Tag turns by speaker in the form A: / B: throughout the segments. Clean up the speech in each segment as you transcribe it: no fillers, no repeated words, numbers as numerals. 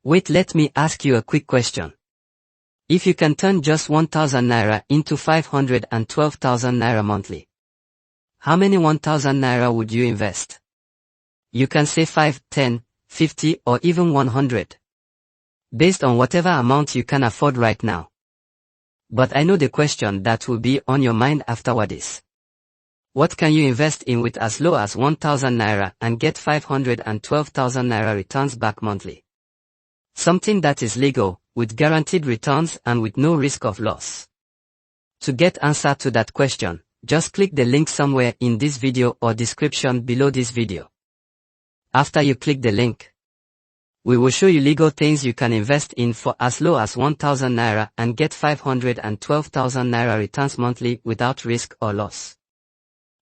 A: Wait, let me ask you a quick question. If you can turn just 1,000 naira into 512,000 naira monthly, how many 1,000 naira would you invest? You can say 5, 10, 50 or even 100. Based on whatever amount you can afford right now. But I know the question that will be on your mind afterward is, what can you invest in with as low as 1,000 naira and get 512,000 naira returns back monthly? Something that is legal, with guaranteed returns and with no risk of loss. To get answer to that question, just click the link somewhere in this video or description below this video. After you click the link, we will show you legal things you can invest in for as low as 1,000 naira and get 512,000 naira returns monthly without risk or loss.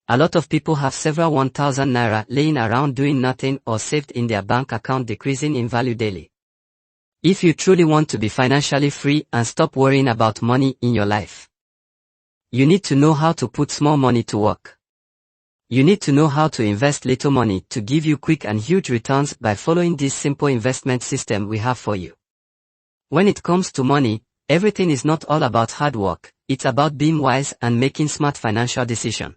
A: A lot of people have several 1,000 naira laying around doing nothing or saved in their bank account decreasing in value daily. If you truly want to be financially free and stop worrying about money in your life, you need to know how to put small money to work. You need to know how to invest little money to give you quick and huge returns by following this simple investment system we have for you. When it comes to money, everything is not all about hard work, it's about being wise and making smart financial decisions.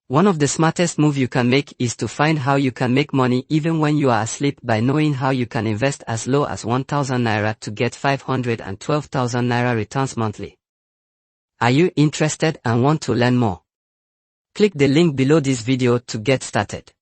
A: One of the smartest moves you can make is to find how you can make money even when you are asleep by knowing how you can invest as low as 1,000 naira to get 512,000 naira returns monthly. Are you interested and want to learn more? Click the link below this video to get started.